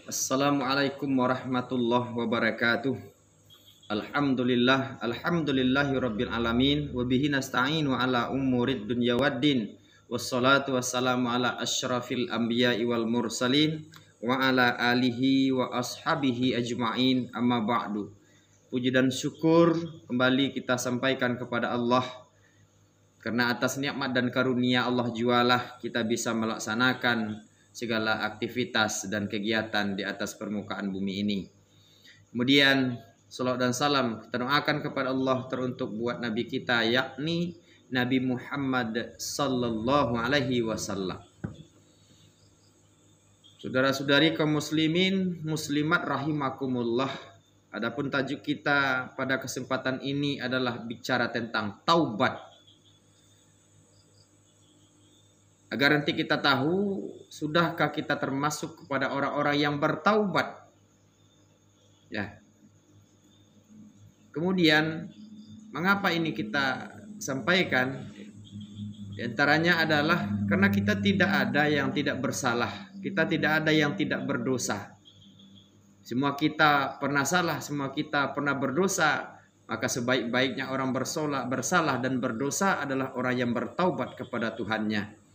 Assalamualaikum warahmatullahi wabarakatuh. Alhamdulillahirabbil alamin wa bihi nasta'inu ala umurid dunya waddin. Wassalatu wassalamu ala asyrafil anbiya'i wal mursalin wa ala alihi wa ashabihi ajma'in, amma ba'du. Puji dan syukur kembali kita sampaikan kepada Allah, karena atas nikmat dan karunia Allah jualah kita bisa melaksanakan segala aktivitas dan kegiatan di atas permukaan bumi ini. Kemudian salawat dan salam kita doakan kepada Allah teruntuk buat Nabi kita, yakni Nabi Muhammad sallallahu alaihi wasallam. Saudara-saudari kaum muslimin muslimat rahimakumullah. Adapun tajuk kita pada kesempatan ini adalah bicara tentang taubat. Agar nanti kita tahu, sudahkah kita termasuk kepada orang-orang yang bertaubat? Ya. Kemudian, mengapa ini kita sampaikan? Di antaranya adalah karena kita tidak ada yang tidak bersalah. Kita tidak ada yang tidak berdosa. Semua kita pernah salah, semua kita pernah berdosa. Maka sebaik-baiknya orang bersalah dan berdosa adalah orang yang bertaubat kepada Tuhannya.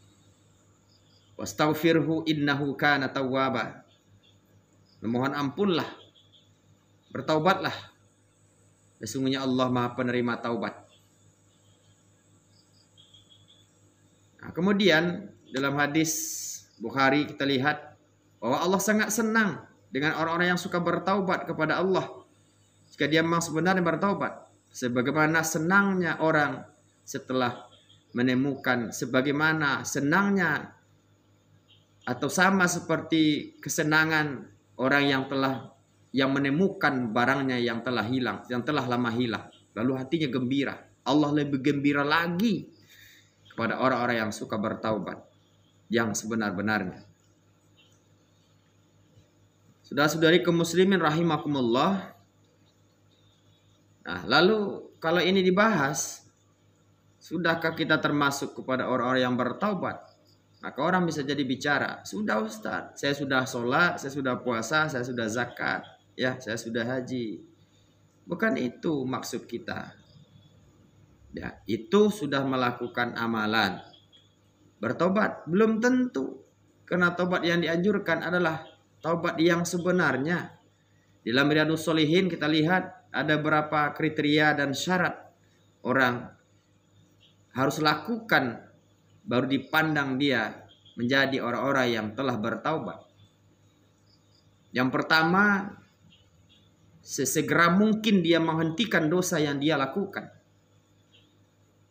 Wastaghfirhu innahu kana tawwaba. Memohon ampunlah, bertaubatlah, sesungguhnya Allah Maha Penerima taubat. Nah, kemudian dalam hadis Bukhari kita lihat bahwa Allah sangat senang dengan orang-orang yang suka bertaubat kepada Allah jika dia memang sebenarnya bertaubat, sebagaimana senangnya orang setelah menemukan, sebagaimana senangnya atau sama seperti kesenangan orang yang menemukan barangnya yang telah hilang, yang telah lama hilang, lalu hatinya gembira. Allah lebih gembira lagi kepada orang-orang yang suka bertaubat yang sebenar-benarnya. Saudara-saudari kaum muslimin rahimakumullah. Nah, lalu kalau ini dibahas, sudahkah kita termasuk kepada orang-orang yang bertaubat? Maka orang bisa jadi bicara, sudah Ustaz, saya sudah sholat, saya sudah puasa, saya sudah zakat, ya, saya sudah haji. Bukan itu maksud kita. Ya, itu sudah melakukan amalan. Bertobat belum tentu, karena tobat yang dianjurkan adalah tobat yang sebenarnya. Dalam Riyadhus Shalihin kita lihat ada beberapa kriteria dan syarat orang harus lakukan baru dipandang dia menjadi orang-orang yang telah bertaubat. Yang pertama, sesegera mungkin dia menghentikan dosa yang dia lakukan.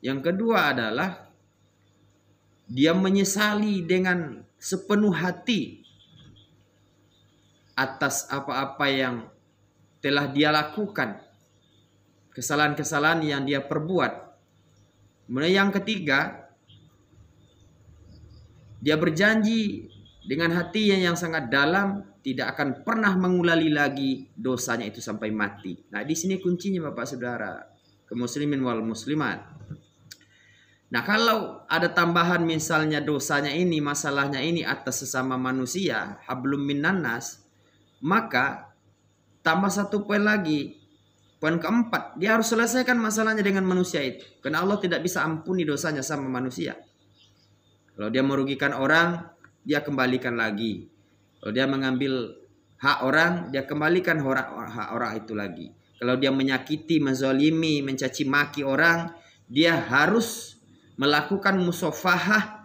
Yang kedua adalah dia menyesali dengan sepenuh hati atas apa-apa yang telah dia lakukan, kesalahan-kesalahan yang dia perbuat. Kemudian yang ketiga, dia berjanji dengan hatinya yang sangat dalam tidak akan pernah mengulangi lagi dosanya itu sampai mati. Nah, di sini kuncinya Bapak Saudara, kaum muslimin wal muslimat. Nah, kalau ada tambahan misalnya dosanya ini, masalahnya ini atas sesama manusia, hablum minan nas, maka tambah satu poin lagi. Poin keempat, dia harus selesaikan masalahnya dengan manusia itu. Karena Allah tidak bisa ampuni dosanya sama manusia. Kalau dia merugikan orang, dia kembalikan lagi. Kalau dia mengambil hak orang, dia kembalikan hak orang itu lagi. Kalau dia menyakiti, menzalimi, mencaci maki orang, dia harus melakukan musafahah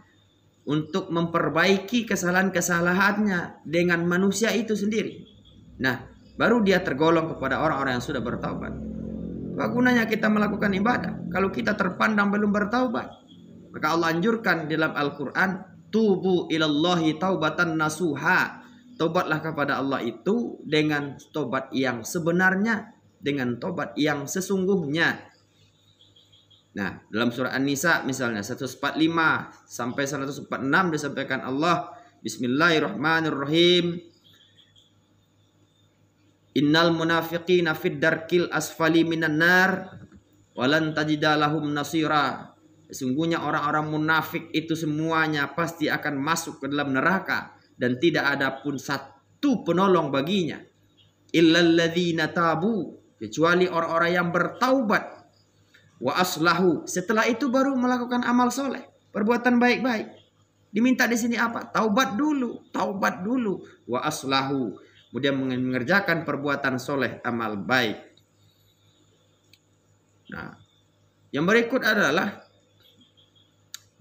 untuk memperbaiki kesalahan-kesalahannya dengan manusia itu sendiri. Nah, baru dia tergolong kepada orang-orang yang sudah bertaubat. Apa gunanya kita melakukan ibadah kalau kita terpandang belum bertaubat? Maka Allah anjurkan dalam Al-Quran, tubu ilallahi taubatan nasuha. Tobatlah kepada Allah itu dengan tobat yang sebenarnya, dengan tobat yang sesungguhnya. Nah, dalam surah An-Nisa misalnya 145 sampai 146 disampaikan Allah, Bismillahirrahmanirrahim. Innal munafiqina fid darkil asfali minan nar walan tajida lahum nasira. Sesungguhnya orang-orang munafik itu semuanya pasti akan masuk ke dalam neraka dan tidak ada pun itu penolong baginya. Illalladzina tabu, kecuali orang-orang yang bertaubat. Wa aslahu, setelah itu baru melakukan amal soleh, perbuatan baik-baik. Diminta di sini apa? Taubat dulu, taubat dulu. Wa aslahu, kemudian mengerjakan perbuatan soleh, amal baik. Nah, yang berikut adalah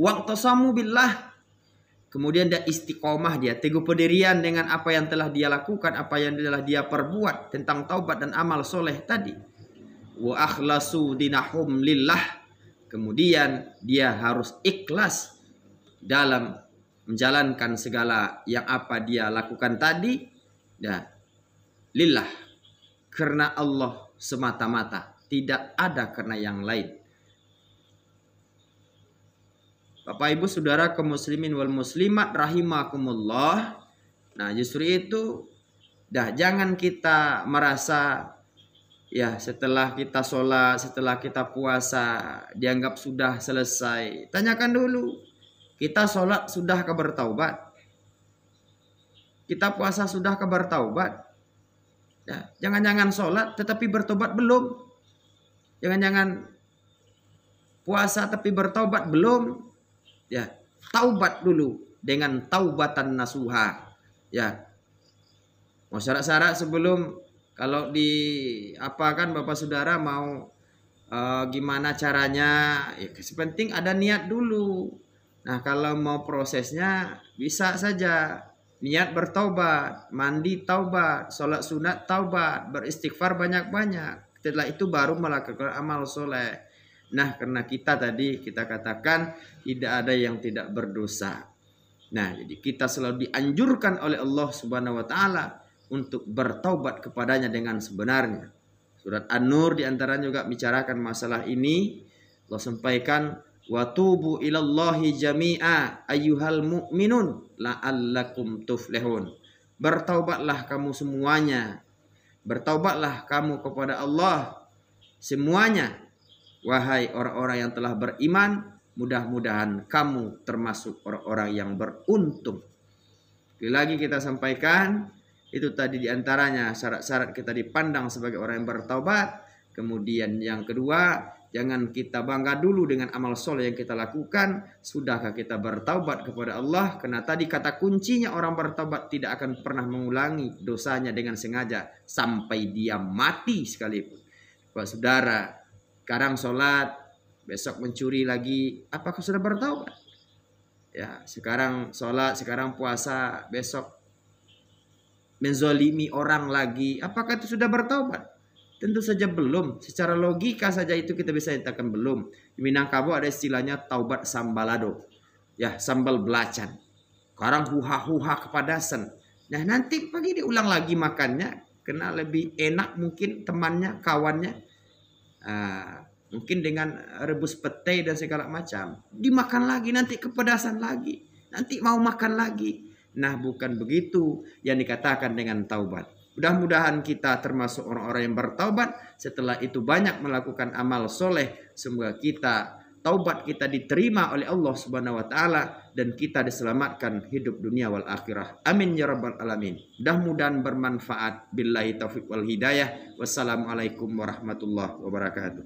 waqtasamu billah. Kemudian dia istiqomah, dia teguh pendirian dengan apa yang telah dia lakukan, apa yang telah dia perbuat tentang taubat dan amal soleh tadi. Wa akhlasu dinahum lillah. Kemudian dia harus ikhlas dalam menjalankan segala yang apa dia lakukan tadi, ya, lillah, karena Allah semata-mata, tidak ada karena yang lain. Bapak Ibu Saudara kaum muslimin wal muslimat rahimakumullah. Nah, justru itu jangan kita merasa ya setelah kita sholat, setelah kita puasa dianggap sudah selesai. Tanyakan dulu, kita sholat sudahkah bertaubat? Kita puasa sudahkah bertaubat? Ya, jangan-jangan sholat tetapi bertobat belum. Jangan-jangan puasa tapi bertaubat belum. Ya, taubat dulu dengan taubatan nasuha. Ya, mau syarat-syarat sebelum, kalau di apa kan Bapak Saudara mau gimana caranya, ya penting ada niat dulu. Nah, kalau mau prosesnya bisa saja niat bertaubat, mandi taubat, sholat sunat taubat, beristighfar banyak-banyak. Setelah itu baru melakukan amal soleh. Nah, karena kita tadi kita katakan tidak ada yang tidak berdosa. Nah, jadi kita selalu dianjurkan oleh Allah Subhanahu wa taala untuk bertaubat kepadanya dengan sebenarnya. Surat An-Nur diantaranya juga bicarakan masalah ini. Allah sampaikan, wa tubu ilallahi jami'a ayyuhal mu'minun la'allakum tuflihun. Bertaubatlah kamu semuanya. Bertaubatlah kamu kepada Allah semuanya. Wahai orang-orang yang telah beriman, mudah-mudahan kamu termasuk orang-orang yang beruntung. Sekali lagi kita sampaikan, itu tadi diantaranya syarat-syarat kita dipandang sebagai orang yang bertaubat. Kemudian yang kedua, jangan kita bangga dulu dengan amal soleh yang kita lakukan. Sudahkah kita bertaubat kepada Allah? Karena tadi kata kuncinya orang bertaubat tidak akan pernah mengulangi dosanya dengan sengaja sampai dia mati sekalipun. Bapak Saudara, sekarang sholat, besok mencuri lagi, apakah sudah bertaubat? Ya, sekarang sholat, sekarang puasa, besok menzolimi orang lagi, apakah itu sudah bertaubat? Tentu saja belum. Secara logika saja itu kita bisa katakan belum. Di Minangkabau ada istilahnya taubat sambalado, ya, sambal belacan. Sekarang huha-huha kepadasan. Nah, nanti pagi diulang lagi makannya, kena lebih enak mungkin temannya, kawannya. Mungkin dengan rebus petai dan segala macam, dimakan lagi, nanti kepedasan lagi, nanti mau makan lagi. Nah, bukan begitu yang dikatakan dengan taubat. Mudah-mudahan kita termasuk orang-orang yang bertaubat, setelah itu banyak melakukan amal soleh. Semoga taubat kita diterima oleh Allah Subhanahu wa taala dan kita diselamatkan hidup dunia wal akhirah. Amin ya rabbal alamin. Mudah-mudahan bermanfaat. Billahi taufiq wal hidayah. Wassalamualaikum warahmatullahi wabarakatuh.